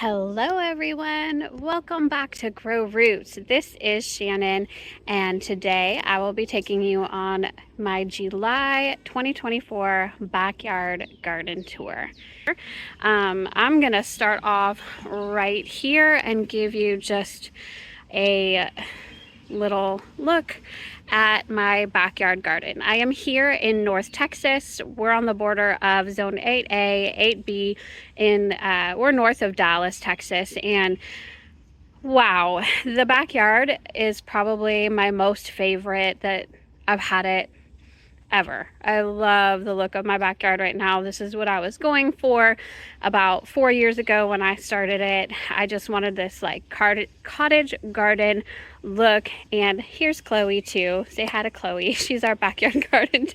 Hello everyone, welcome back to Grow Roots. This is Shannon, and today I will be taking you on my July 2024 backyard garden tour. I'm gonna start off right here and give you just a little look at my backyard garden. I am here in North Texas. We're on the border of Zone 8A, 8B we're north of Dallas, Texas, and wow, the backyard is probably my most favorite that I've had it ever. I love the look of my backyard right now. This is what I was going for about 4 years ago when I started it. I just wanted this like cottage garden look, and here's Chloe too. Say hi to Chloe. She's our backyard garden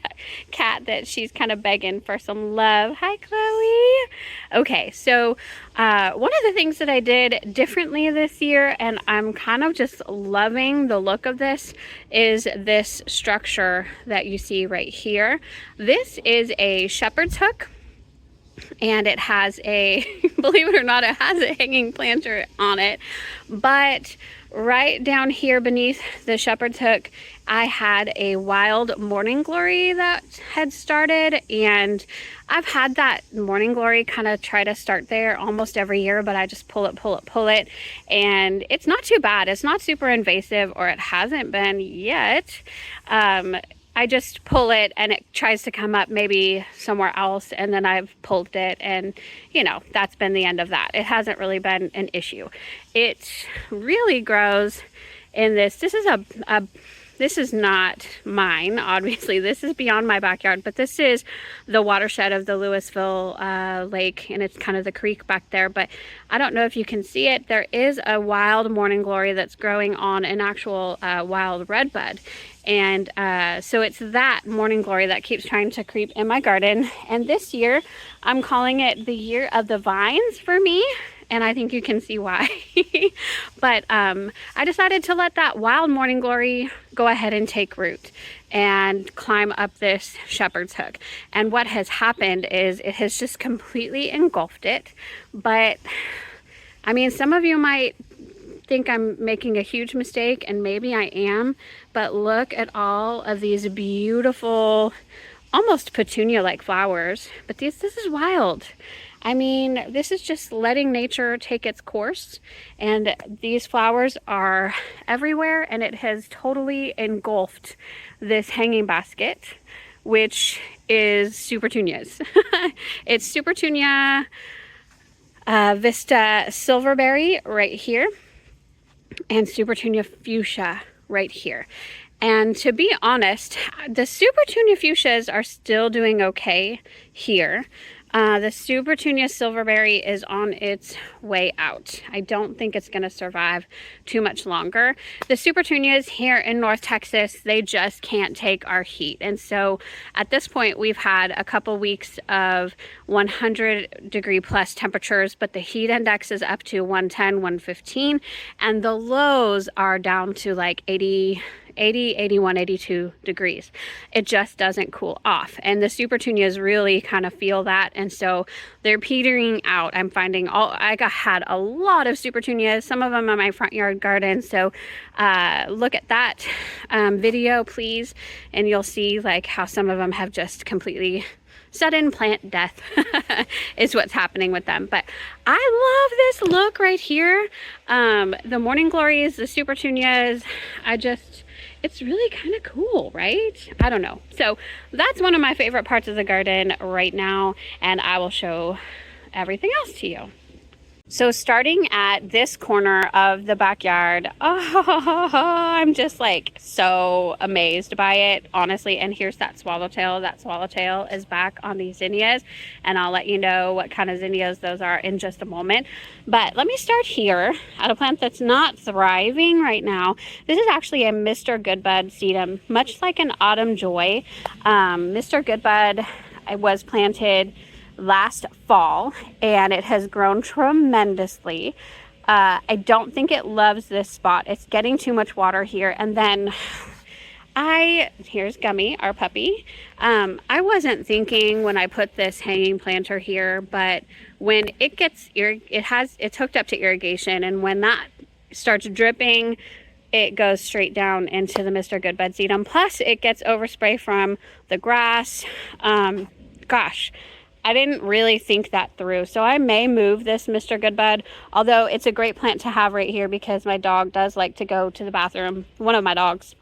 cat that she's kind of begging for some love. Hi Chloe. Okay, so one of the things that I did differently this year, and I'm kind of just loving the look of this, is this structure that you see right here. This is a shepherd's hook, and it has a, believe it or not, it has a hanging planter on it. But right down here beneath the shepherd's hook, I had a wild morning glory that had started, and I've had that morning glory kind of try to start there almost every year, but I just pull it, and it's not too bad. It's not super invasive, or it hasn't been yet. I just pull it and it tries to come up maybe somewhere else, and then I've pulled it, and you know, that's been the end of that. It hasn't really been an issue. It really grows in this. This is not mine, obviously. This is beyond my backyard, but this is the watershed of the Louisville Lake, and it's kind of the creek back there, but I don't know if you can see it. There is a wild morning glory that's growing on an actual wild redbud. And so it's that morning glory that keeps trying to creep in my garden. And this year, I'm calling it the year of the vines for me. And I think you can see why. But I decided to let that wild morning glory go ahead and take root and climb up this shepherd's hook. And what has happened is it has just completely engulfed it. But I mean, some of you might think I'm making a huge mistake, and maybe I am, but look at all of these beautiful, almost petunia-like flowers. But this is wild. I mean, this is just letting nature take its course, and these flowers are everywhere, and it has totally engulfed this hanging basket, which is Supertunias. It's Supertunia Vista Silverberry right here, and Supertunia Fuchsia right here. And to be honest, the Supertunia Fuchsias are still doing okay here. The Supertunia Silverberry is on its way out. I don't think it's going to survive too much longer. The Supertunias here in North Texas, they just can't take our heat. And so at this point, we've had a couple weeks of 100-degree plus temperatures, but the heat index is up to 110, 115, and the lows are down to like 80, 81, 82 degrees. It just doesn't cool off. And the Supertunias really kind of feel that. And so they're petering out. I'm finding I had a lot of Supertunias, some of them in my front yard garden. So look at that video, please. And you'll see like how some of them have just completely sudden plant death is what's happening with them. But I love this look right here. The morning glories, the Supertunias, it's really kind of cool, right? I don't know. So that's one of my favorite parts of the garden right now, and I will show everything else to you. So starting at this corner of the backyard, I'm just like so amazed by it, honestly. And here's that swallowtail. That swallowtail is back on these zinnias, and I'll let you know what kind of zinnias those are in just a moment. But let me start here at a plant that's not thriving right now. This is actually a Mr. Goodbud sedum, much like an Autumn Joy. Mr. Goodbud was planted last fall, and it has grown tremendously. I don't think it loves this spot. It's getting too much water here. And then here's Gummy, our puppy. I wasn't thinking when I put this hanging planter here, but when it gets, it's hooked up to irrigation, and when that starts dripping, it goes straight down into the Mr. Goodbud sedum. Plus it gets overspray from the grass. Gosh, I didn't really think that through. So I may move this Mr. Goodbud, although it's a great plant to have right here because my dog does like to go to the bathroom. One of my dogs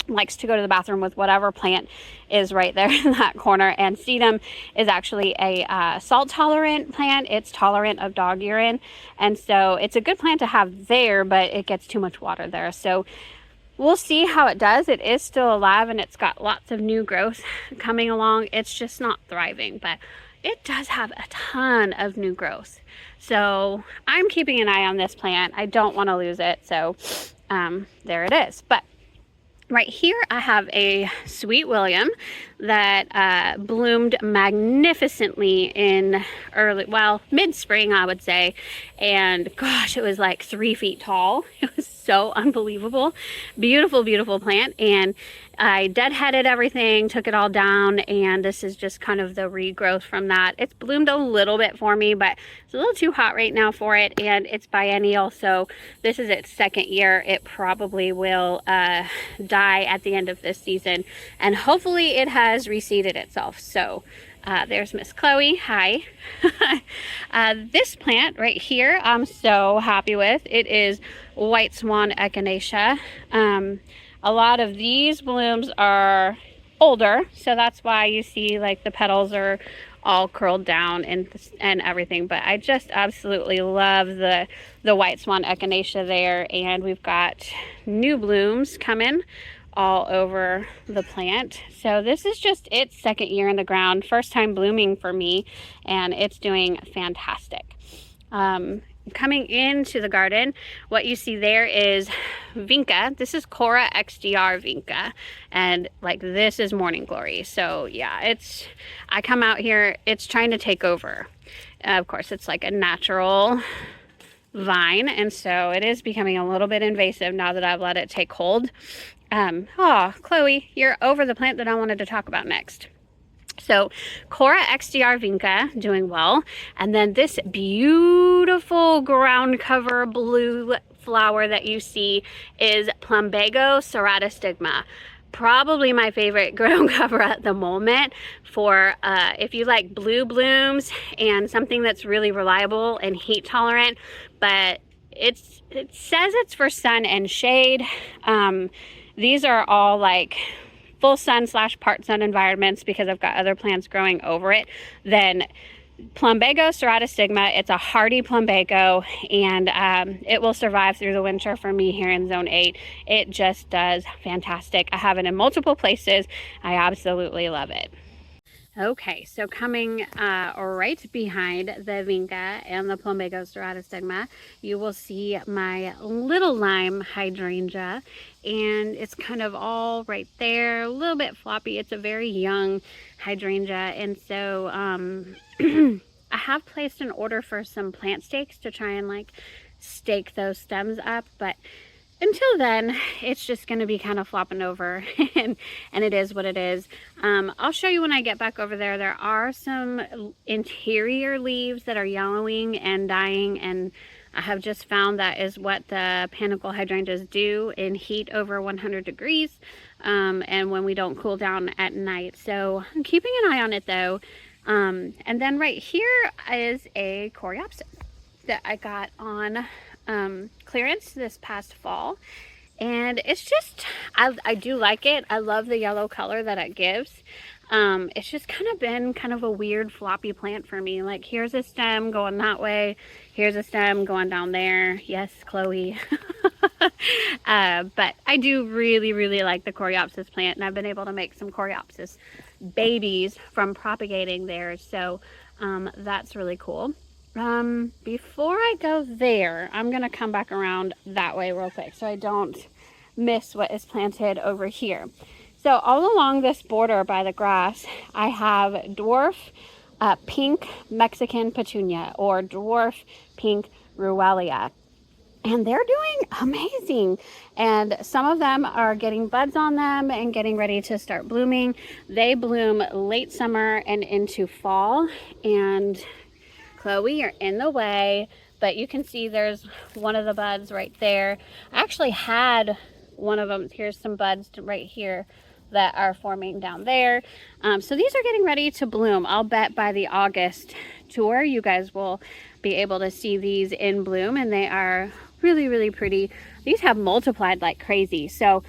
likes to go to the bathroom with whatever plant is right there in that corner. And sedum is actually a salt tolerant plant. It's tolerant of dog urine, and so it's a good plant to have there, but it gets too much water there. So we'll see how it does. It is still alive and it's got lots of new growth coming along. It's just not thriving, but it does have a ton of new growth. So I'm keeping an eye on this plant. I don't want to lose it. So there it is. But right here I have a Sweet William that bloomed magnificently in mid-spring, I would say. And gosh, it was like 3 feet tall. It was so unbelievable. Beautiful, beautiful plant. And I deadheaded everything, took it all down, and this is just kind of the regrowth from that. It's bloomed a little bit for me, but it's a little too hot right now for it, and it's biennial, so this is its 2nd year. It probably will die at the end of this season, and hopefully it has reseeded itself. So there's Miss Chloe. Hi. This plant right here I'm so happy with. It is White Swan Echinacea. A lot of these blooms are older, so that's why you see like the petals are all curled down and everything. But I just absolutely love the White Swan Echinacea there, and we've got new blooms coming all over the plant. So this is just its 2nd year in the ground, first time blooming for me, and it's doing fantastic. Coming into the garden, what you see there is Vinca. This is Cora XDR Vinca, and like this is Morning Glory. So yeah, I come out here, it's trying to take over. Of course, it's like a natural vine, and so it is becoming a little bit invasive now that I've let it take hold. Chloe, you're over the plant that I wanted to talk about next. So Cora XDR Vinca doing well, and then this beautiful ground cover blue flower that you see is Plumbago Ceratostigma. Probably my favorite ground cover at the moment for if you like blue blooms and something that's really reliable and heat tolerant, but it says it's for sun and shade. These are all like full sun / part sun environments because I've got other plants growing over it. Then Plumbago Ceratostigma, it's a hardy plumbago, and it will survive through the winter for me here in Zone 8. It just does fantastic. I have it in multiple places. I absolutely love it. Okay, so coming right behind the Vinca and the Plumbago Ceratostigma, you will see my little lime hydrangea, and it's kind of all right there, a little bit floppy. It's a very young hydrangea, and so I have placed an order for some plant stakes to try and like stake those stems up, but until then, it's just going to be kind of flopping over, and it is what it is. I'll show you when I get back over there. There are some interior leaves that are yellowing and dying, and I have just found that is what the panicle hydrangeas do in heat over 100 degrees, and when we don't cool down at night. So I'm keeping an eye on it though. And then right here is a coreopsis that I got on clearance this past fall, and it's just I do like it. I love the yellow color that it gives. It's just kind of been kind of a weird floppy plant for me. Like here's a stem going that way, here's a stem going down there. Yes, Chloe. But I do really like the coreopsis plant, and I've been able to make some coreopsis babies from propagating theirs, so that's really cool. Before I go there, I'm gonna come back around that way real quick so I don't miss what is planted over here. So all along this border by the grass, I have dwarf pink Mexican petunia, or dwarf pink Ruellia, and they're doing amazing. And some of them are getting buds on them and getting ready to start blooming. They bloom late summer and into fall, and Chloe, you're in the way. But you can see there's one of the buds right there. I actually had one of them. Here's some buds right here that are forming down there. So these are getting ready to bloom. I'll bet by the August tour, you guys will be able to see these in bloom, and they are really, really pretty. These have multiplied like crazy. So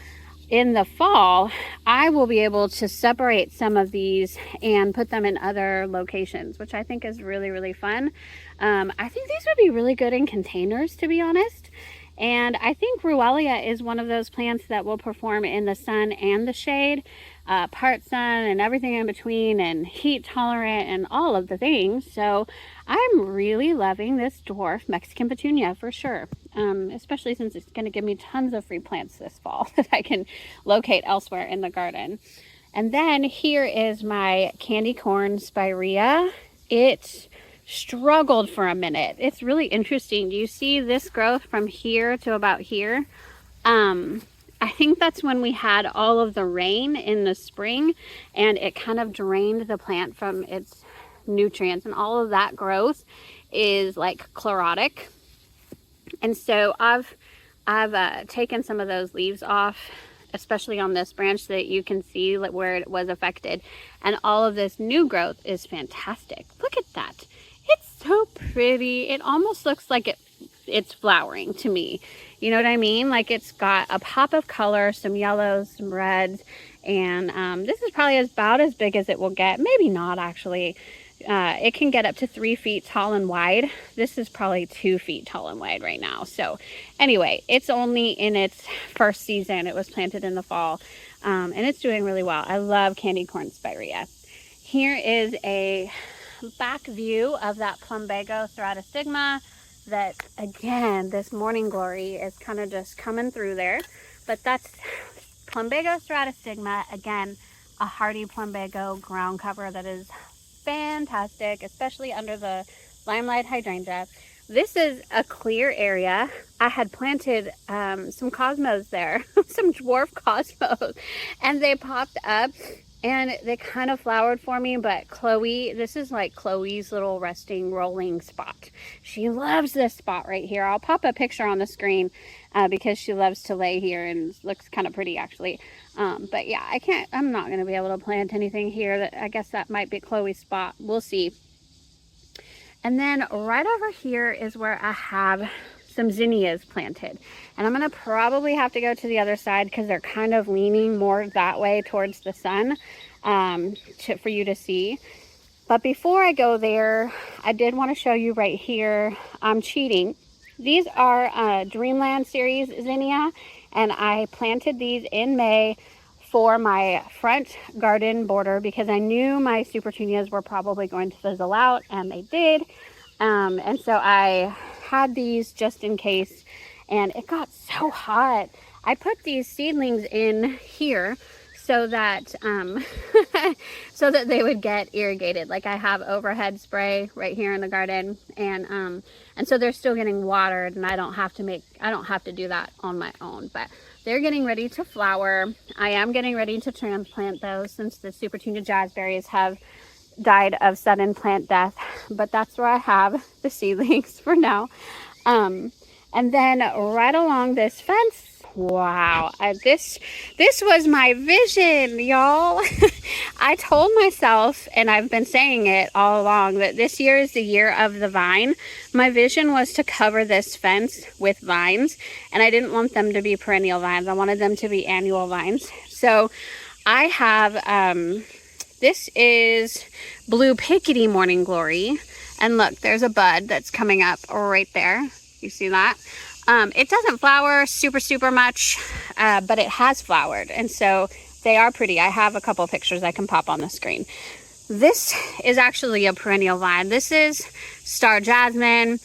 in the fall, I will be able to separate some of these and put them in other locations, which I think is really, really fun. I think these would be really good in containers, to be honest. And I think Ruellia is one of those plants that will perform in the sun and the shade, part sun and everything in between, and heat tolerant and all of the things. So I'm really loving this dwarf Mexican petunia for sure, especially since it's going to give me tons of free plants this fall that I can locate elsewhere in the garden. And then here is my candy corn spirea. It struggled for a minute. It's really interesting. Do you see this growth from here to about here? I think that's when we had all of the rain in the spring, and it kind of drained the plant from its nutrients, and all of that growth is like chlorotic. And so I've taken some of those leaves off, especially on this branch, so that you can see where it was affected, and all of this new growth is fantastic. Look at that. It's so pretty. It almost looks like it's flowering to me. You know what I mean? Like it's got a pop of color, some yellows, some reds, and this is probably about as big as it will get. Maybe not, actually. It can get up to 3 feet tall and wide. This is probably 2 feet tall and wide right now. So anyway, it's only in its first season. It was planted in the fall, and it's doing really well. I love candy corn spirea. Here is a back view of that plumbago ceratostigma that, again, this morning glory is kind of just coming through there. But that's plumbago ceratostigma, again, a hardy plumbago ground cover that is fantastic, especially under the limelight hydrangea. This is a clear area. I had planted some cosmos there, some dwarf cosmos, and they popped up and they kind of flowered for me. But Chloe, this is like Chloe's little resting rolling spot. She loves this spot right here. I'll pop a picture on the screen because she loves to lay here and looks kind of pretty, actually. But yeah, I'm not going to be able to plant anything here. I guess that might be Chloe's spot. We'll see. And then right over here is where I have some zinnias planted. And I'm going to probably have to go to the other side because they're kind of leaning more that way towards the sun for you to see. But before I go there, I did want to show you right here. I'm cheating. These are Dreamland series zinnia, and I planted these in May for my front garden border because I knew my supertunias were probably going to fizzle out, and they did. And so I had these just in case, and it got so hot. I put these seedlings in here so that so that they would get irrigated. Like I have overhead spray right here in the garden, and so they're still getting watered, and I don't have to do that on my own. But they're getting ready to flower. I am getting ready to transplant those since the Supertunia jazzberries have died of sudden plant death, but that's where I have the seedlings for now. And then right along this fence, wow, this was my vision, y'all. I told myself, and I've been saying it all along, that this year is the year of the vine. My vision was to cover this fence with vines, and I didn't want them to be perennial vines. I wanted them to be annual vines. So I have this is Blue Pickety Morning Glory, and look, there's a bud that's coming up right there. You see that? It doesn't flower super much, but it has flowered, and so they are pretty. I have a couple pictures I can pop on the screen. This is actually a perennial vine. This is Star Jasmine,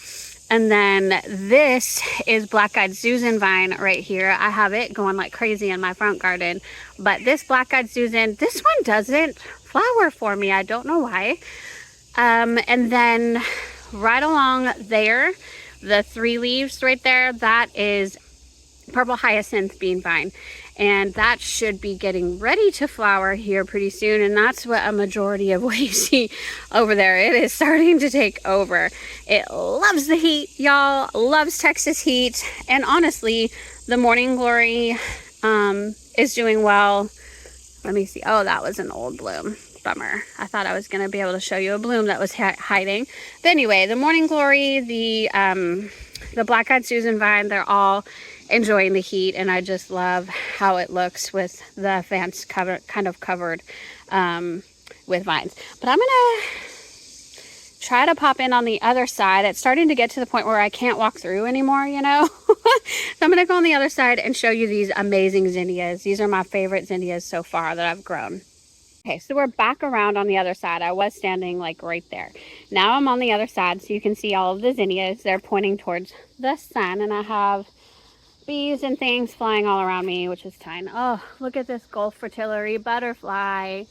and then this is Black-Eyed Susan vine right here. I have it going like crazy in my front garden, but this Black-Eyed Susan, this one doesn't flower for me. I don't know why. And then right along there, the 3 leaves right there, that is Purple Hyacinth bean vine. and that should be getting ready to flower here pretty soon. And that's what a majority of what you see over there. It is starting to take over. It loves the heat, y'all, loves Texas heat. And honestly, the Morning Glory is doing well. Let me see. Oh, that was an old bloom. Bummer. I thought I was going to be able to show you a bloom that was hiding. But anyway, the Morning Glory, the Black Eyed Susan vine, they're all enjoying the heat, and I just love how it looks with the fence kind of covered with vines. But I'm gonna try to pop in on the other side. It's starting to get to the point where I can't walk through anymore, you know. So I'm gonna go on the other side and show you these amazing zinnias. These are my favorite zinnias so far that I've grown. Okay, so we're back around on the other side. I was standing like right there. Now I'm on the other side, so you can see all of the zinnias. They're pointing towards the sun, and I have bees and things flying all around me, which is fine. Oh, look at this Gulf fritillary butterfly.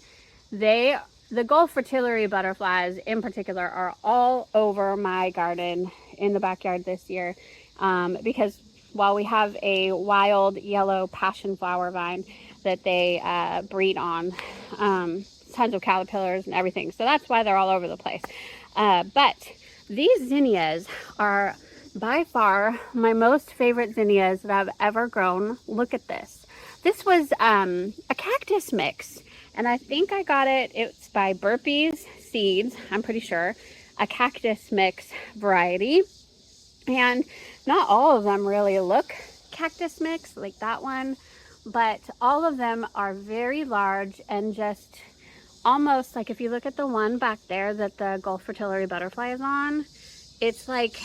The Gulf fritillary butterflies in particular are all over my garden in the backyard this year, because while we have a wild yellow passion flower vine that they breed on, tons of caterpillars and everything, so that's why they're all over the place. But these zinnias are by far my most favorite zinnias that I've ever grown. Look at this. This was a cactus mix, and I think I got it. It's by Burpees Seeds, I'm pretty sure, a cactus mix variety. And not all of them really look cactus mix like that one, but all of them are very large and just almost like, if you look at the one back there that the Gulf fritillary butterfly is on, it's like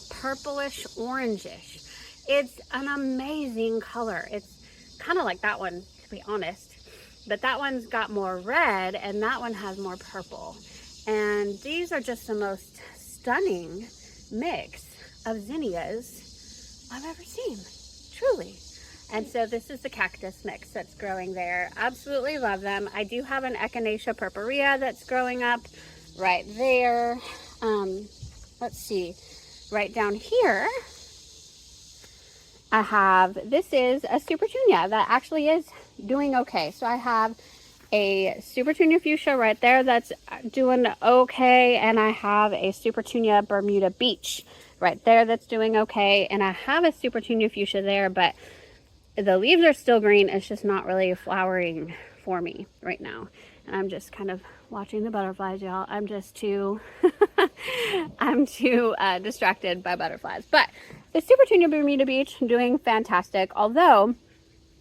purplish orangish. It's an amazing color. It's kind of like that one, to be honest, but that one's got more red and that one has more purple. And these are just the most stunning mix of zinnias I've ever seen, truly. And so this is the cactus mix that's growing there. Absolutely love them. I do have an Echinacea purpurea that's growing up right there. Let's see, right down here, I have, this is a Supertunia that actually is doing okay. So I have a Supertunia fuchsia right there that's doing okay, and I have a Supertunia Bermuda Beach right there that's doing okay, and I have a Supertunia fuchsia there, but the leaves are still green. It's just not really flowering for me right now, and I'm just kind of watching the butterflies, y'all. I'm just too I'm too distracted by butterflies. But the Supertunia Bermuda Beach doing fantastic, although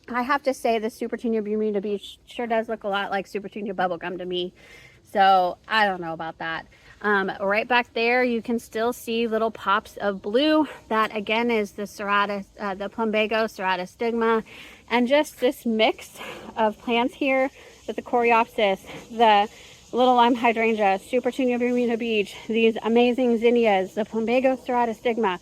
I have to say the Supertunia Bermuda Beach sure does look a lot like Supertunia Bubblegum to me, so I don't know about that. Right back there you can still see little pops of blue. That again is the the Plumbago Ceratostigma, and just this mix of plants here with the Coreopsis, the little lime hydrangea, Supertunia Bermuda Beach, these amazing zinnias, the Plumbago Ceratostigma.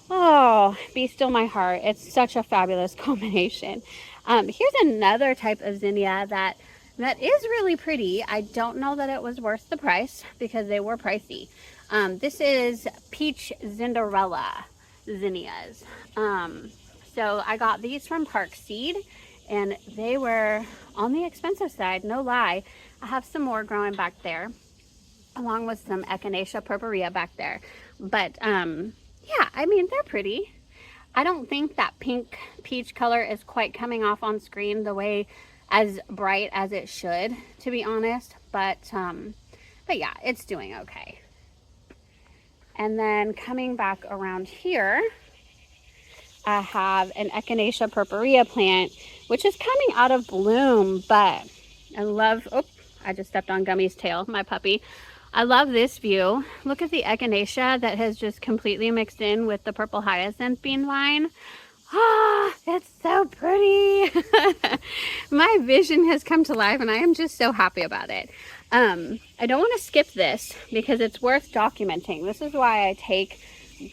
Oh, be still my heart. It's such a fabulous combination. Here's another type of zinnia that is really pretty. I don't know that it was worth the price because they were pricey. This is Peach Zinderella zinnias. So I got these from Park Seed, and they were on the expensive side, no lie. I have some more growing back there, along with some Echinacea purpurea back there. But yeah, I mean, they're pretty. I don't think that pink peach color is quite coming off on screen the way as bright as it should, to be honest, but yeah, it's doing okay. And then coming back around here, I have an Echinacea purpurea plant, which is coming out of bloom, but I love, oh, I just stepped on Gummy's tail, my puppy. I love this view. Look at the Echinacea that has just completely mixed in with the purple hyacinth bean vine. Ah, it's so pretty. My vision has come to life, and I am just so happy about it. I don't want to skip this because it's worth documenting. This is why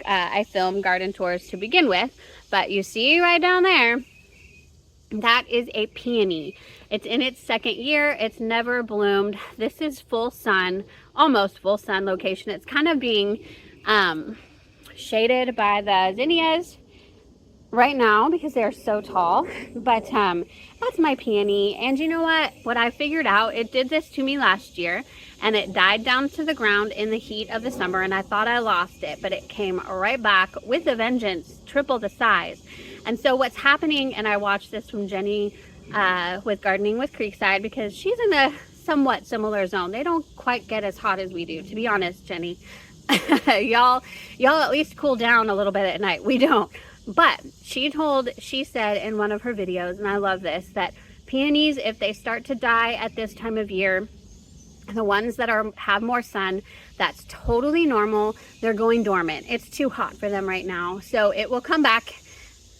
I film garden tours to begin with. But you see right down there, that is a peony. It's in its second year. It's never bloomed. This is full sun, almost full sun location. It's kind of being shaded by the zinnias. right now because they're so tall, but that's my peony. And you know what I figured out, it did this to me last year and it died down to the ground in the heat of the summer, and I thought I lost it, but it came right back with a vengeance, triple the size. And so what's happening, and I watched this from Jenny with Gardening with Creekside, because she's in a somewhat similar zone. They don't quite get as hot as we do, to be honest, Jenny. y'all at least cool down a little bit at night. We don't. But she said in one of her videos, and I love this, that peonies, if they start to die at this time of year, the ones that have more sun, that's totally normal. They're going dormant. It's too hot for them right now. So it will come back.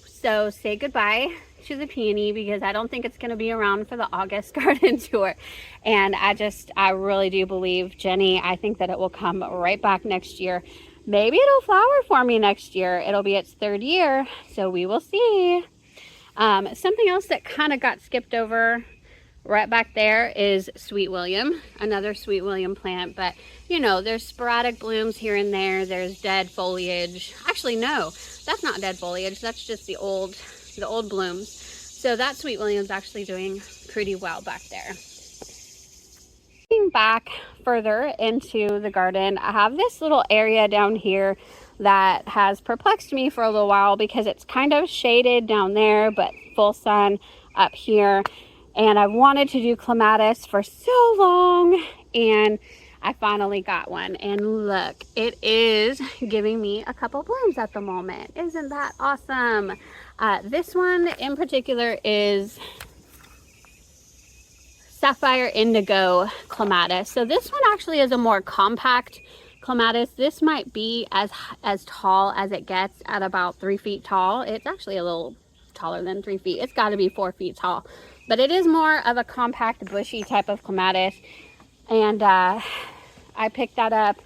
So say goodbye to the peony, because I don't think it's going to be around for the August garden tour. And I really do believe, Jenny, I think that it will come right back next year. Maybe it'll flower for me next year. It'll be its 3rd year, so we will see. Something else that kind of got skipped over right back there is Sweet William, another Sweet William plant. But you know, there's sporadic blooms here and there. There's dead foliage. Actually, no, that's not dead foliage. That's just the old blooms. So that Sweet William's actually doing pretty well back there. Looking back further into the garden, I have this little area down here that has perplexed me for a little while, because it's kind of shaded down there but full sun up here. And I've wanted to do clematis for so long, and I finally got one. And look, it is giving me a couple blooms at the moment. Isn't that awesome? This one in particular is Sapphire Indigo Clematis. So this one actually is a more compact clematis. This might be as tall as it gets, at about 3 feet tall. It's actually a little taller than 3 feet. It's got to be 4 feet tall, but it is more of a compact, bushy type of clematis. And I picked that up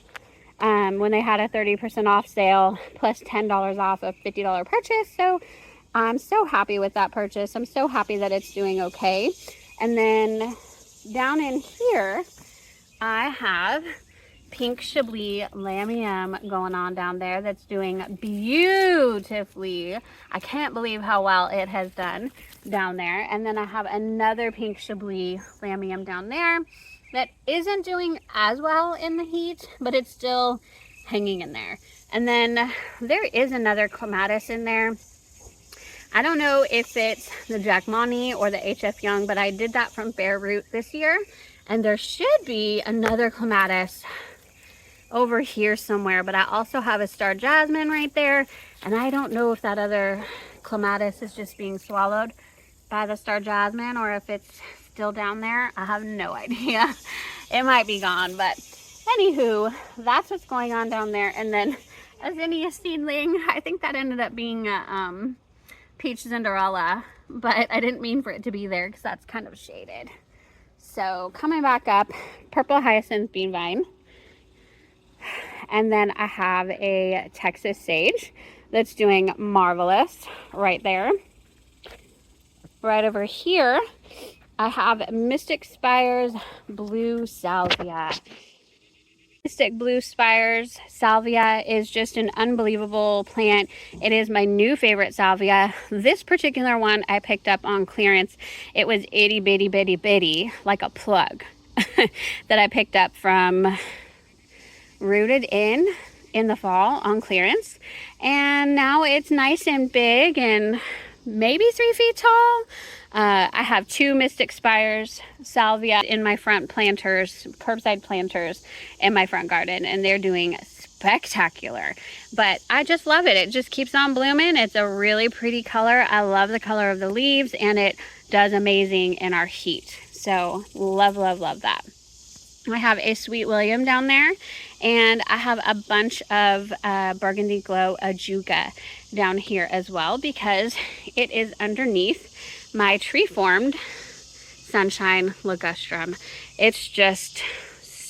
when they had a 30% off sale plus $10 off a $50 purchase. So I'm so happy with that purchase. I'm so happy that it's doing okay. And then down in here, I have Pink Chablis Lamium going on down there that's doing beautifully. I can't believe how well it has done down there. And then I have another Pink Chablis Lamium down there that isn't doing as well in the heat, but it's still hanging in there. And then there is another clematis in there. I don't know if it's the Jackmani or the HF Young, but I did that from Bare Root this year. And there should be another clematis over here somewhere, but I also have a Star Jasmine right there. And I don't know if that other clematis is just being swallowed by the Star Jasmine or if it's still down there. I have no idea. It might be gone, but anywho, that's what's going on down there. And then a zinnia seedling, I think that ended up being Peach Cinderella, but I didn't mean for it to be there because that's kind of shaded. So coming back up, Purple Hyacinth Bean Vine. And then I have a Texas Sage that's doing marvelous right there. Right over here, I have Mystic Spires Blue Salvia. Mystic Blue Spires Salvia is just an unbelievable plant. It is my new favorite salvia. This particular one I picked up on clearance. It was itty bitty bitty bitty, like a plug, that I picked up from Rooted in the fall on clearance. And now it's nice and big and maybe 3 feet tall. I have 2 Mystic Spires Salvia in my front planters, curbside planters in my front garden, and they're doing spectacular. But I just love it. It just keeps on blooming. It's a really pretty color. I love the color of the leaves, and it does amazing in our heat. So love, love, love that. I have a Sweet William down there, and I have a bunch of Burgundy Glow Ajuga down here as well, because it is underneath my tree formed Sunshine Ligustrum. It's just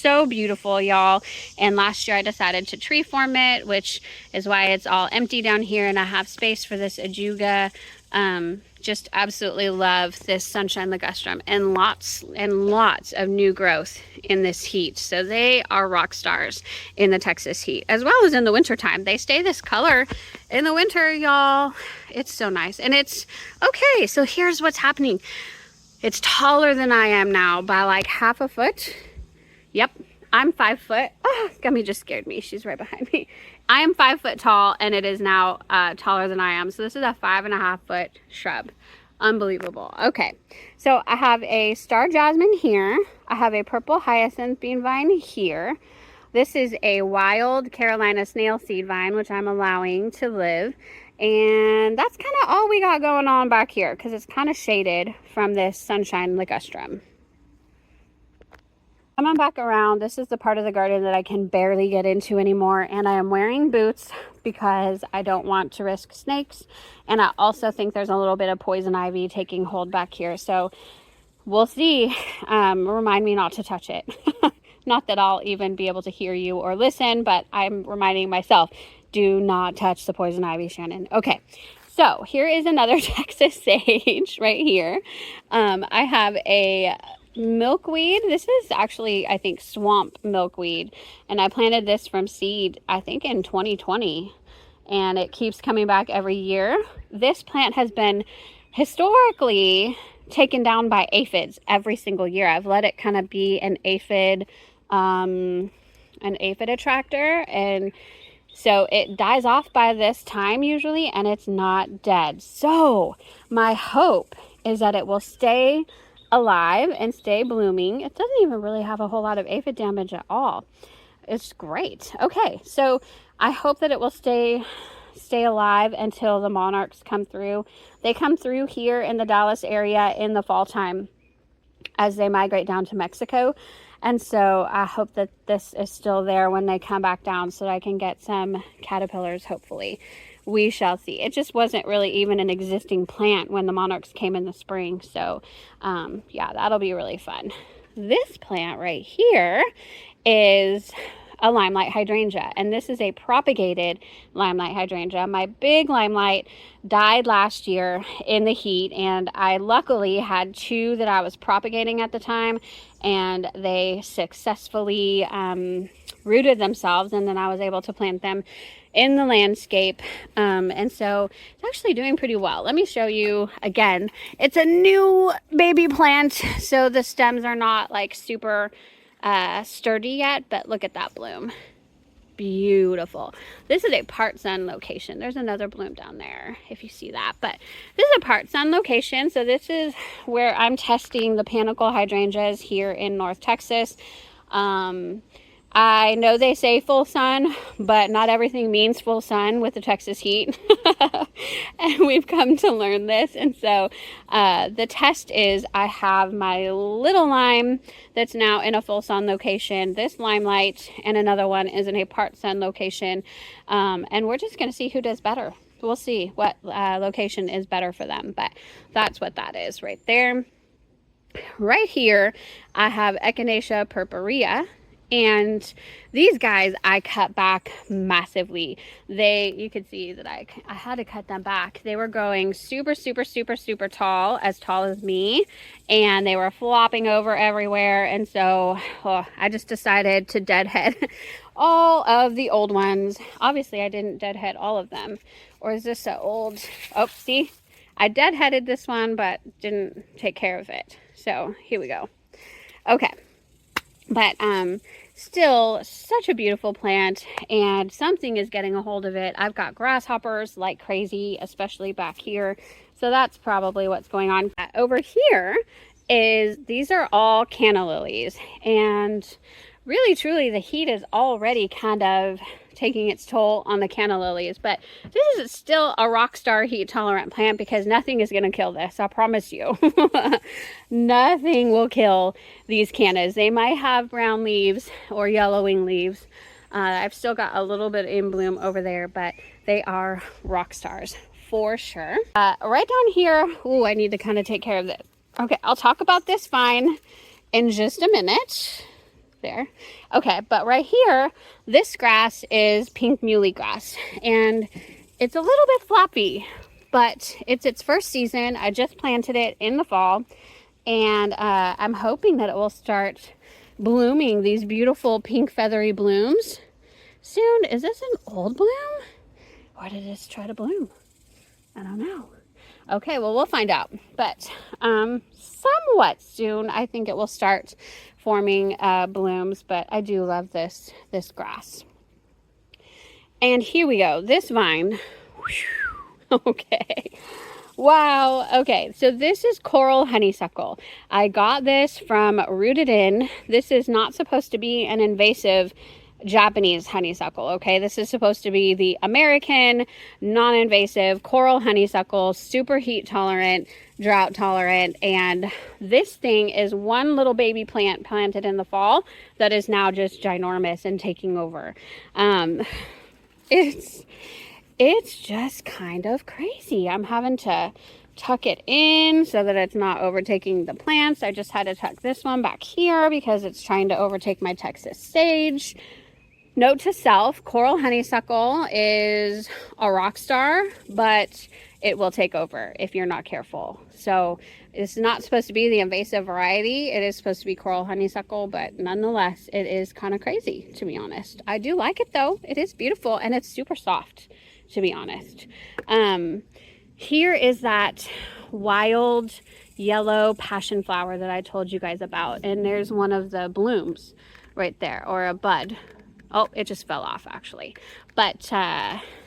so beautiful, y'all. And last year I decided to tree form it, which is why it's all empty down here, and I have space for this ajuga. Just absolutely love this sunshine ligustrum, and lots of new growth in this heat. So they are rock stars in the Texas heat, as well as in the winter time. They stay this color in the winter, y'all. It's so nice. And it's okay. So here's what's happening. It's taller than I am now by like half a foot. Yep, I'm 5 foot. Oh, Gummy just scared me. She's right behind me. I am 5 foot tall, and it is now taller than I am. So this is a 5.5 foot shrub. Unbelievable. Okay, so I have a star jasmine here. I have a purple hyacinth bean vine here. This is a wild Carolina snail seed vine, which I'm allowing to live. And that's kind of all we got going on back here, because it's kind of shaded from this sunshine ligustrum. Coming back around, this is the part of the garden that I can barely get into anymore, and I am wearing boots because I don't want to risk snakes, and I also think there's a little bit of poison ivy taking hold back here, so we'll see. Remind me not to touch it. Not that I'll even be able to hear you or listen, but I'm reminding myself, do not touch the poison ivy, Shannon. Okay, so here is another Texas sage right here. I have a milkweed. This is actually, I think, swamp milkweed, and I planted this from seed, I think, in 2020, and it keeps coming back every year. This plant has been historically taken down by aphids every single year. I've let it kind of be an aphid attractor, and so it dies off by this time usually, and it's not dead. So my hope is that it will stay alive and stay blooming. It doesn't even really have a whole lot of aphid damage at all. It's great. Okay, so I hope that it will stay alive until the monarchs come through. They come through here in the Dallas area in the fall time as they migrate down to Mexico. And so I hope that this is still there when they come back down, so that I can get some caterpillars, hopefully. We shall see. It just wasn't really even an existing plant when the monarchs came in the spring. So yeah, that'll be really fun. This plant right here is a limelight hydrangea, and this is a propagated limelight hydrangea. My big limelight died last year in the heat, and I luckily had 2 that I was propagating at the time, and they successfully rooted themselves, and then I was able to plant them in the landscape, and so it's actually doing pretty well. Let me show you again. It's a new baby plant, so the stems are not like super sturdy yet, but look at that bloom. Beautiful. This is a part sun location. There's another bloom down there if you see that, but this is a part sun location. So this is where I'm testing the panicle hydrangeas here in North Texas. I know they say full sun, but not everything means full sun with the Texas heat. And we've come to learn this. And so the test is I have my little lime that's now in a full sun location, this limelight, and another one is in a part sun location. And we're just going to see who does better. We'll see what location is better for them, but that's what that is right there. Right here, I have Echinacea purpurea. And these guys I cut back massively. You could see that I had to cut them back. They were growing super tall as me, and they were flopping over everywhere. And so I just decided to deadhead all of the old ones. Obviously I didn't deadhead all of them, or is this an old? Oh, see, I deadheaded this one but didn't take care of it. So here we go. Okay, but still such a beautiful plant, and something is getting a hold of it. I've got grasshoppers like crazy, especially back here, so that's probably what's going on. Over here these are all canna lilies, and really truly the heat is already kind of taking its toll on the canna lilies, but this is still a rock star heat tolerant plant because nothing is going to kill this, I promise you. Nothing will kill these cannas. They might have brown leaves or yellowing leaves. I've still got a little bit in bloom over there, but they are rock stars for sure. Right down here, ooh, I need to kind of take care of this. Okay, I'll talk about this vine in just a minute. there. Okay, but right here, this grass is pink muley grass, and it's a little bit floppy, but it's its first season. I just planted it in the fall, and I'm hoping that it will start blooming these beautiful pink feathery blooms soon. Is this an old bloom, or did it try to bloom? I don't know. Okay, well, we'll find out, but somewhat soon I think it will start forming blooms, but I do love this grass. And here we go, this vine. Okay, wow. Okay, so this is coral honeysuckle. I got this from Rooted In. This is not supposed to be an invasive Japanese honeysuckle, okay? This is supposed to be the American non-invasive coral honeysuckle, super heat tolerant, drought tolerant, and this thing is one little baby plant planted in the fall that is now just ginormous and taking over. It's just kind of crazy. I'm having to tuck it in so that it's not overtaking the plants. I just had to tuck this one back here because it's trying to overtake my Texas sage. Note to self, coral honeysuckle is a rock star, but it will take over if you're not careful. So it's not supposed to be the invasive variety. It is supposed to be coral honeysuckle, but nonetheless, it is kind of crazy, to be honest. I do like it though. It is beautiful and it's super soft, to be honest. Here is that wild yellow passion flower that I told you guys about. And there's one of the blooms right there, or a bud. Oh, it just fell off actually. But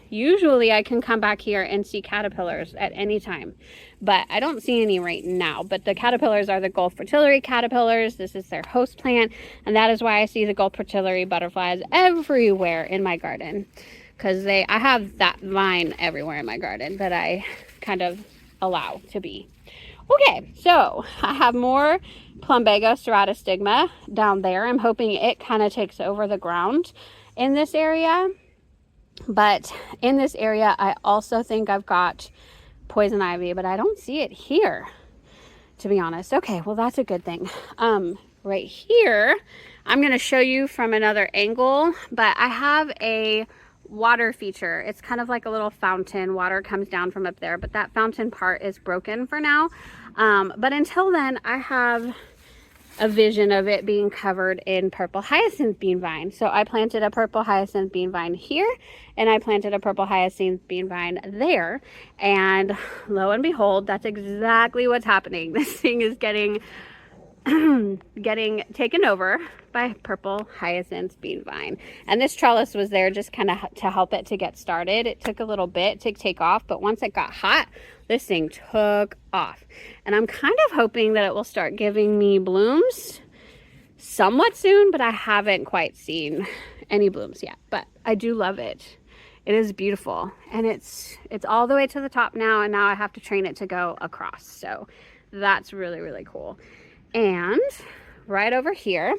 usually I can come back here and see caterpillars at any time, but I don't see any right now. But the caterpillars are the Gulf fritillary caterpillars. This is their host plant, and that is why I see the Gulf fritillary butterflies everywhere in my garden, because I have that vine everywhere in my garden that I kind of allow to be. Okay, so I have more Plumbago ceratostigma down there. I'm hoping it kind of takes over the ground in this area. But in this area, I also think I've got poison ivy, but I don't see it here, to be honest. Okay, well, that's a good thing. Right here, I'm going to show you from another angle, but I have a water feature. It's kind of like a little fountain. Water comes down from up there, but that fountain part is broken for now. But until then, I have a vision of it being covered in purple hyacinth bean vine. So I planted a purple hyacinth bean vine here, and I planted a purple hyacinth bean vine there, and lo and behold, that's exactly what's happening. This thing is getting taken over by purple hyacinth bean vine, and this trellis was there just kind of to help it to get started. It took a little bit to take off, but once it got hot, this thing took off, and I'm kind of hoping that it will start giving me blooms somewhat soon, but I haven't quite seen any blooms yet. But I do love it. It is beautiful, and it's all the way to the top now, and now I have to train it to go across, so that's really, really cool. And right over here,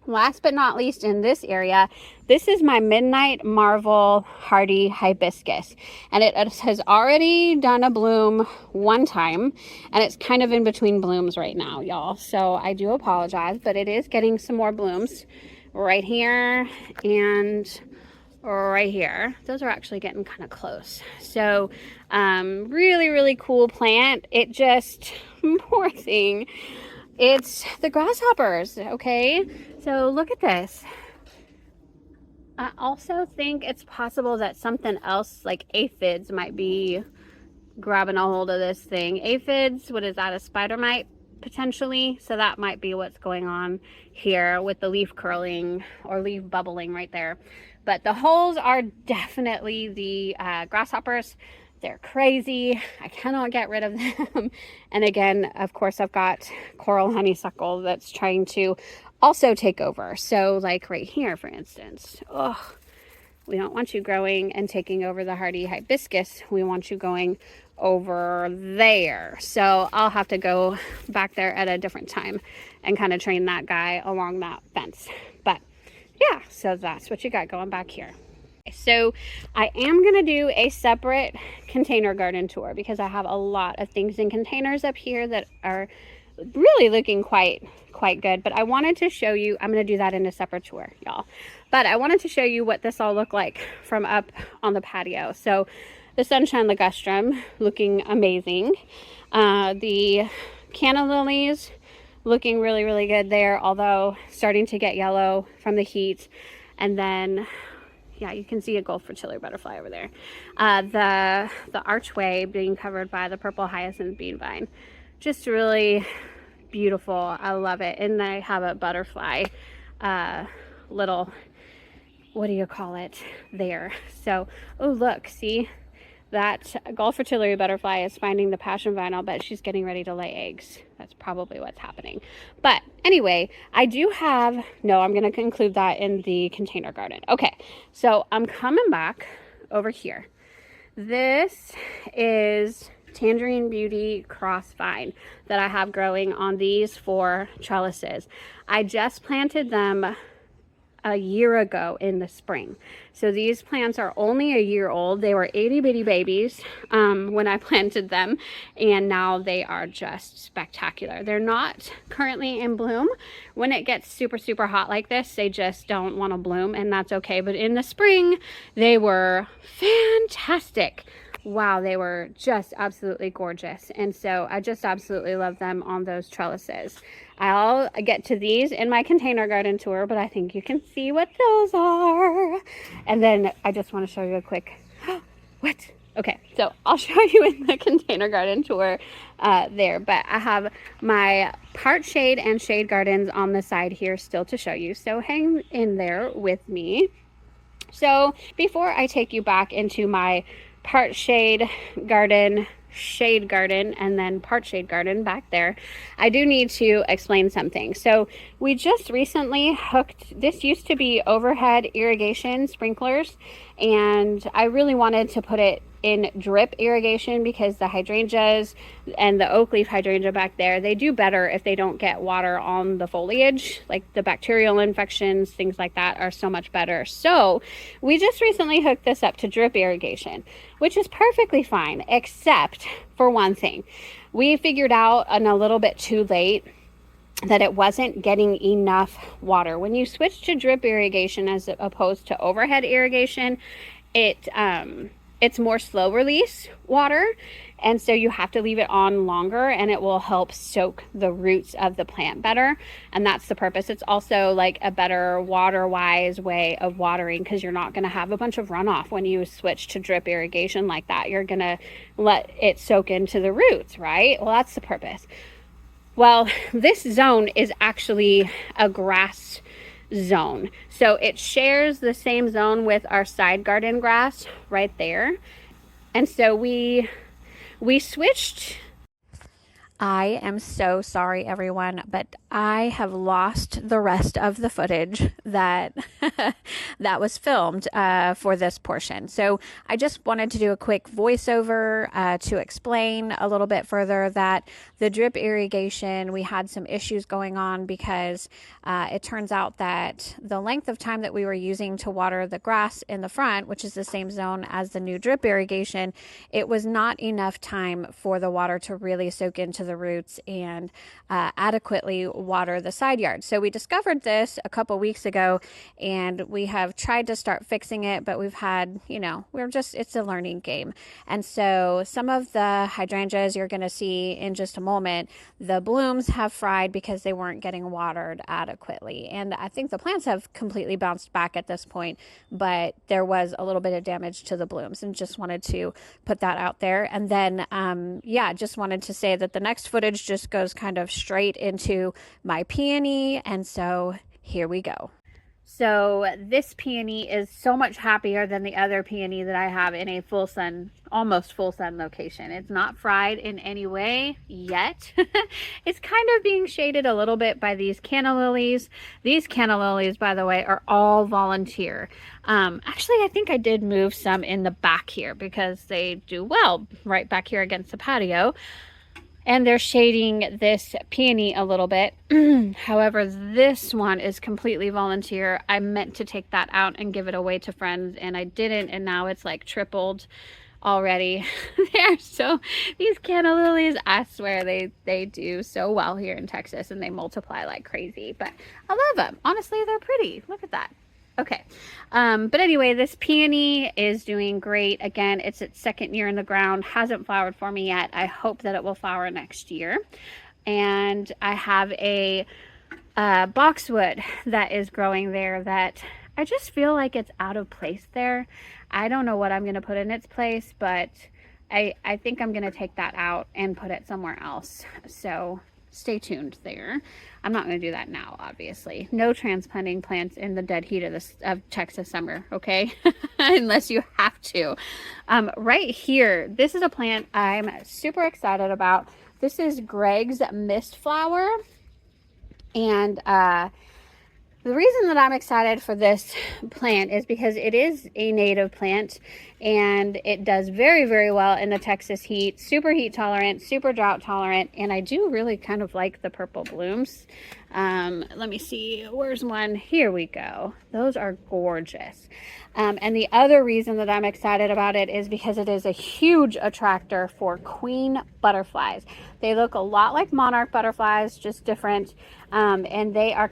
last but not least in this area, this is my Midnight Marvel Hardy Hibiscus. And it has already done a bloom one time, and it's kind of in between blooms right now, y'all. So I do apologize, but it is getting some more blooms right here and right here. Those are actually getting kind of close. So really, really cool plant. It just, poor thing. It's the grasshoppers, okay? So look at this. I also think it's possible that something else like aphids might be grabbing a hold of this thing. Aphids, what is that, a spider mite potentially? So that might be what's going on here with the leaf curling or leaf bubbling right there. But the holes are definitely the grasshoppers. They're crazy. I cannot get rid of them. And again, of course, I've got coral honeysuckle that's trying to also take over. So like right here, for instance, oh, we don't want you growing and taking over the hardy hibiscus. We want you going over there. So I'll have to go back there at a different time and kind of train that guy along that fence. But yeah, so that's what you got going back here. So I am going to do a separate container garden tour because I have a lot of things in containers up here that are really looking quite good. But I wanted to show you, I'm going to do that in a separate tour, y'all. But I wanted to show you what this all looked like from up on the patio. So the sunshine ligustrum looking amazing. The canna lilies looking really, really good there, although starting to get yellow from the heat. And then, yeah, you can see a Gulf fritillary butterfly over there. The archway being covered by the purple hyacinth bean vine. Just really beautiful. I love it. And I have a butterfly little, what do you call it, there. So, oh look, see? That Gulf fritillary butterfly is finding the passion vine. I'll bet she's getting ready to lay eggs. That's probably what's happening. But anyway, I do have, no, I'm going to conclude that in the container garden. Okay, so I'm coming back over here. This is Tangerine Beauty cross vine that I have growing on these 4 trellises. I just planted them a year ago in the spring. So these plants are only a year old. They were itty bitty babies when I planted them, and now they are just spectacular. They're not currently in bloom. When it gets super, super hot like this, they just don't want to bloom, and that's okay. But in the spring, they were fantastic. Wow, they were just absolutely gorgeous. And so I just absolutely love them on those trellises. I'll get to these in my container garden tour, but I think you can see what those are. And then I just want to show you a quick, what? Okay, so I'll show you in the container garden tour there. But I have my part shade and shade gardens on the side here still to show you. So hang in there with me. So before I take you back into my part shade garden, and then part shade garden back there, I do need to explain something. So we just recently hooked, this used to be overhead irrigation sprinklers, and I really wanted to put it in drip irrigation because the hydrangeas and the oak leaf hydrangea back there, they do better if they don't get water on the foliage. Like the bacterial infections, things like that are so much better. So we just recently hooked this up to drip irrigation, which is perfectly fine, except for one thing. We figured out a little bit too late that it wasn't getting enough water. When you switch to drip irrigation as opposed to overhead irrigation, it's more slow release water, and so you have to leave it on longer, and it will help soak the roots of the plant better, and that's the purpose. It's also like a better water wise way of watering, because you're not going to have a bunch of runoff when you switch to drip irrigation like that. You're going to let it soak into the roots, right? Well, that's the purpose. Well, this zone is actually a grass zone, so it shares the same zone with our side garden grass right there. And so we switched. I am so sorry, everyone, but I have lost the rest of the footage that that was filmed for this portion. So I just wanted to do a quick voiceover to explain a little bit further that the drip irrigation, we had some issues going on because it turns out that the length of time that we were using to water the grass in the front, which is the same zone as the new drip irrigation, it was not enough time for the water to really soak into the roots and adequately water the side yard. So we discovered this a couple weeks ago, and we have tried to start fixing it, but we've had, it's a learning game. And so some of the hydrangeas you're going to see in just a moment, the blooms have fried because they weren't getting watered adequately. And I think the plants have completely bounced back at this point, but there was a little bit of damage to the blooms, and just wanted to put that out there. And then, just wanted to say that the next footage just goes kind of straight into my peony, and so here we go. So this peony is so much happier than the other peony that I have in a full sun, almost full sun location. It's not fried in any way yet. It's kind of being shaded a little bit by these canna lilies. These canna lilies, by the way, are all volunteer. Actually, I think I did move some in the back here because they do well right back here against the patio. And they're shading this peony a little bit. However, this one is completely volunteer. I meant to take that out and give it away to friends, and I didn't, and now it's like tripled already. These canna lilies, I swear they do so well here in Texas, and they multiply like crazy. But I love them. Honestly, they're pretty. Look at that. Okay. But anyway, this peony is doing great. Again, it's its second year in the ground, hasn't flowered for me yet. I hope that it will flower next year. And I have a boxwood that is growing there that I just feel like it's out of place there. I don't know what I'm going to put in its place, but I think I'm going to take that out and put it somewhere else. So stay tuned there. I'm not going to do that now, obviously. No transplanting plants in the dead heat of Texas summer, okay? Unless you have to. Right here, this is a plant I'm super excited about. This is Greg's Mist Flower. And the reason that I'm excited for this plant is because it is a native plant and it does very, very well in the Texas heat. Super heat tolerant, super drought tolerant, and I do really kind of like the purple blooms. Let me see, where's one? Here we go. Those are gorgeous. And the other reason that I'm excited about it is because it is a huge attractor for queen butterflies. They look a lot like monarch butterflies, just different. And they are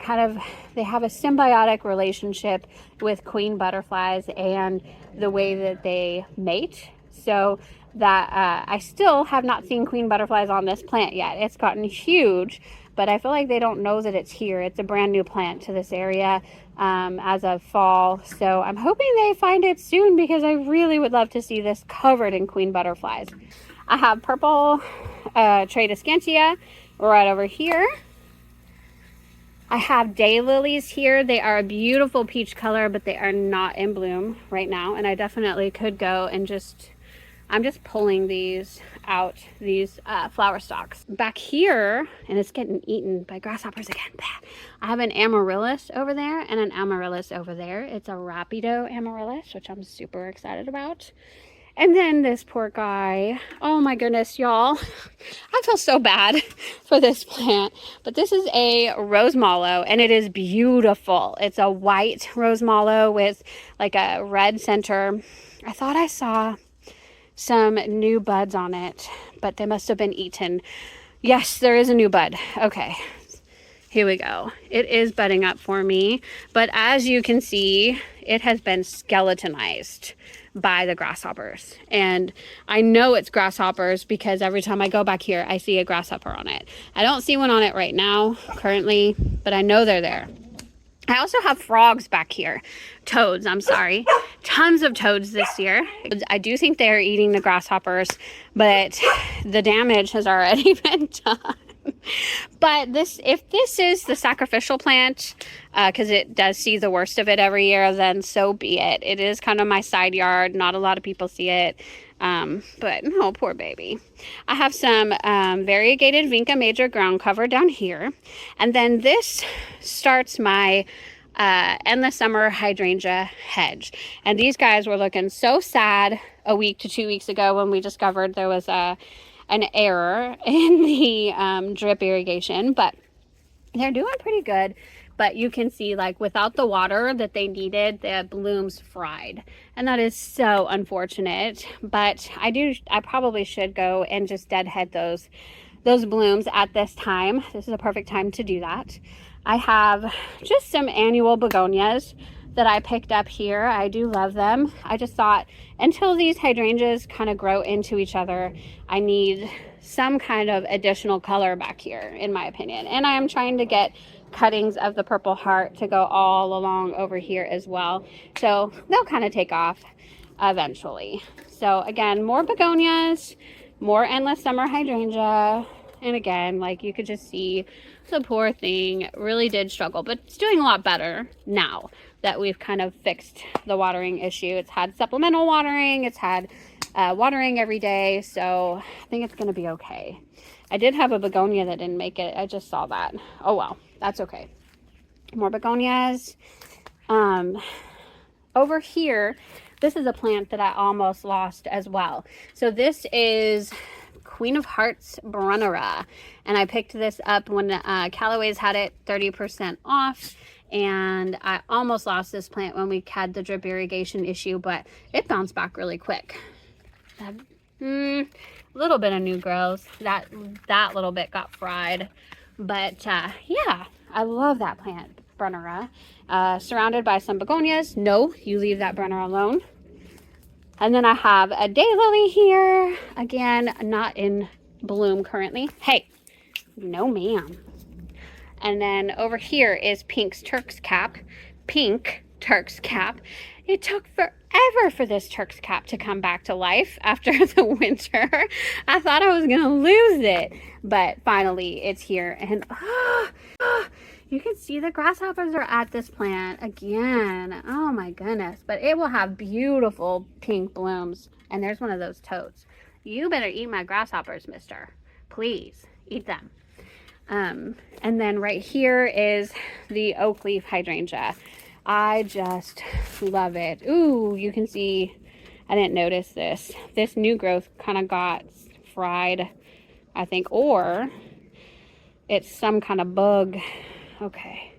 they have a symbiotic relationship with queen butterflies and the way that they mate. So that I still have not seen queen butterflies on this plant yet. It's gotten huge, but I feel like they don't know that it's here. It's a brand new plant to this area as of fall. So I'm hoping they find it soon because I really would love to see this covered in queen butterflies. I have purple Tradescantia right over here. I have daylilies here. They are a beautiful peach color, but they are not in bloom right now. And I definitely could go and I'm just pulling these out, these flower stalks. Back here, and it's getting eaten by grasshoppers again. I have an amaryllis over there and an amaryllis over there. It's a rapido amaryllis, which I'm super excited about. And then this poor guy, oh my goodness, y'all. I feel so bad for this plant, but this is a rose mallow and it is beautiful. It's a white rose mallow with like a red center. I thought I saw some new buds on it, but they must have been eaten. Yes, there is a new bud. Okay, here we go. It is budding up for me, but as you can see, it has been skeletonized by the grasshoppers. And I know it's grasshoppers because every time I go back here, I see a grasshopper on it. I don't see one on it right now, currently, but I know they're there. I also have frogs back here. Toads, I'm sorry. Tons of toads this year. I do think they're eating the grasshoppers, but the damage has already been done. But if this is the sacrificial plant, because it does see the worst of it every year, then so be it. It is kind of my side yard. Not a lot of people see it. But oh, poor baby. I have some variegated Vinca major ground cover down here. And then this starts my endless summer hydrangea hedge. And these guys were looking so sad a week to 2 weeks ago when we discovered there was an error in the drip irrigation, but they're doing pretty good. But you can see, like, without the water that they needed, the blooms fried, and that is so unfortunate. But I probably should go and just deadhead those blooms at this time. This is a perfect time to do that. I have just some annual begonias that I picked up here. I do love them. I just thought until these hydrangeas kind of grow into each other, I need some kind of additional color back here, in my opinion. And I am trying to get cuttings of the purple heart to go all along over here as well. So they'll kind of take off eventually. So again, more begonias, more endless summer hydrangea. And again, like, you could just see the poor thing really did struggle, but it's doing a lot better now that we've kind of fixed the watering issue. It's had supplemental watering. It's had watering every day. So I think it's going to be okay. I did have a begonia that didn't make it. I just saw that. Oh, well, that's okay. More begonias. Over here, this is a plant that I almost lost as well. So this is Queen of Hearts Brunnera, and I picked this up when Callaway's had it 30% off, and I almost lost this plant when we had the drip irrigation issue, but it bounced back really quick. A little bit of new growth. That little bit got fried. But yeah, I love that plant, Brunnera. Surrounded by some begonias. No, you leave that Brunner alone. And then I have a daylily here. Again, not in bloom currently. Hey, no ma'am. And then over here is Pink's Turk's Cap. Pink Turk's Cap. It took forever for this Turk's Cap to come back to life after the winter. I thought I was gonna lose it, but finally it's here. And you can see the grasshoppers are at this plant again. Oh my goodness. But it will have beautiful pink blooms. And there's one of those toads. You better eat my grasshoppers, mister. Please, eat them. And then right here is the oak leaf hydrangea. I just love it. Ooh, you can see, I didn't notice this. This new growth kind of got fried, I think, or it's some kind of bug. Okay.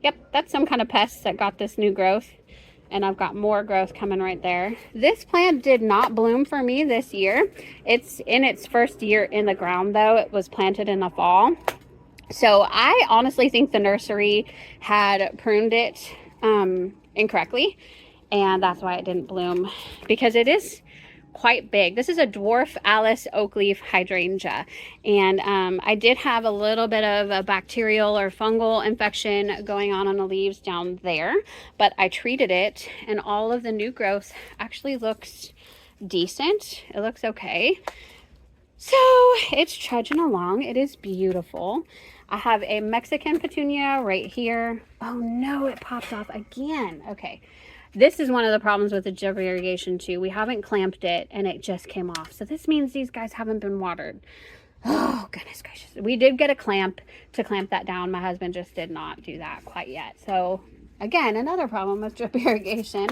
Yep, that's some kind of pest that got this new growth. And I've got more growth coming right there. This plant did not bloom for me this year. It's in its first year in the ground though. It was planted in the fall. So I honestly think the nursery had pruned it incorrectly. And that's why it didn't bloom, because it is quite big. This is a dwarf Alice oak leaf hydrangea, and I did have a little bit of a bacterial or fungal infection going on the leaves down there, but I treated it and all of the new growth actually looks decent. It looks okay. So it's trudging along. It is beautiful. I have a Mexican petunia right here. Oh no, it popped off again. Okay. This is one of the problems with the drip irrigation too. We haven't clamped it and it just came off. So this means these guys haven't been watered. Oh, goodness gracious. We did get a clamp to clamp that down. My husband just did not do that quite yet. So again, another problem with drip irrigation.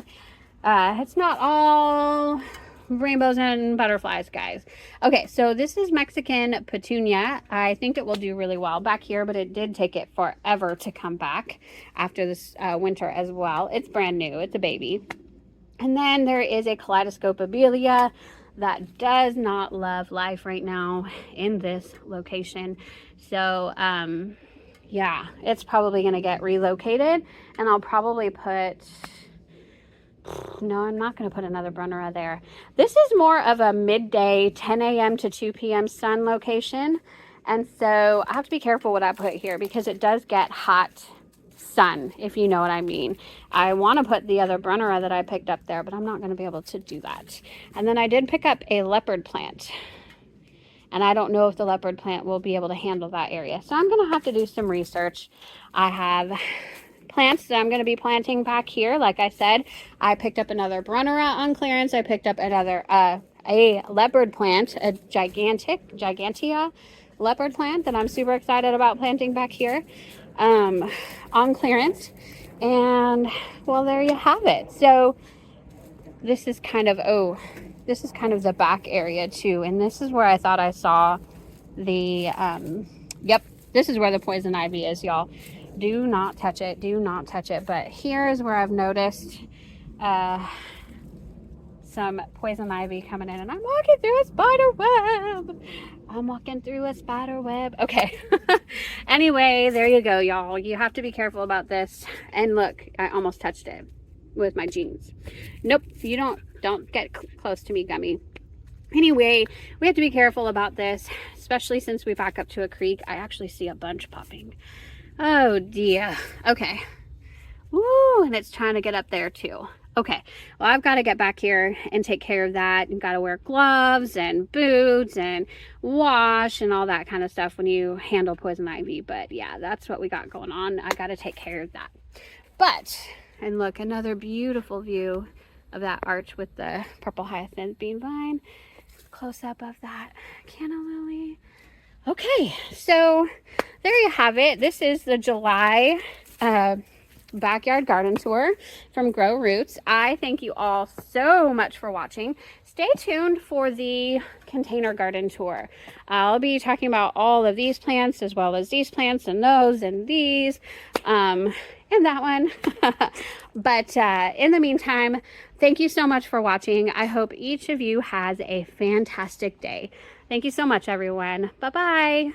It's not all rainbows and butterflies, guys. Okay, so this is Mexican petunia. I think it will do really well back here, but it did take it forever to come back after this winter as well. It's brand new. It's a baby. And then there is a kaleidoscope abelia that does not love life right now in this location. So yeah, it's probably going to get relocated, and I'll probably put... No, I'm not going to put another Brunnera there. This is more of a midday 10 a.m. to 2 p.m. sun location. And so I have to be careful what I put here because it does get hot sun, if you know what I mean. I want to put the other Brunnera that I picked up there, but I'm not going to be able to do that. And then I did pick up a leopard plant. And I don't know if the leopard plant will be able to handle that area. So I'm going to have to do some research. I have plants that I'm going to be planting back here. Like I said, I picked up another Brunnera on clearance. I picked up another a leopard plant, a gigantea leopard plant that I'm super excited about planting back here on clearance. And well, there you have it. So this is kind of the back area too, and this is where I thought I saw the yep, this is where the poison ivy is, y'all. Do not touch it. Do not touch it. But here is where I've noticed some poison ivy coming in. And I'm walking through a spider web. I'm walking through a spider web. Okay. Anyway, there you go, y'all. You have to be careful about this. And look, I almost touched it with my jeans. Nope. You don't get close to me, Gummy. Anyway, we have to be careful about this, especially since we back up to a creek. I actually see a bunch popping. Oh dear. Okay. Woo, and it's trying to get up there too. Okay. Well, I've got to get back here and take care of that. You've got to wear gloves and boots and wash and all that kind of stuff when you handle poison ivy. But yeah, that's what we got going on. I got to take care of that. But, and look, another beautiful view of that arch with the purple hyacinth bean vine. Close up of that canna lily. Okay, so there you have it. This is the July backyard garden tour from Grow Roots. I thank you all so much for watching. stay tuned for the container garden tour. I'll be talking about all of these plants as well as these plants and those and these and that one. But in the meantime, thank you so much for watching. I hope each of you has a fantastic day. Thank you so much, everyone. Bye-bye.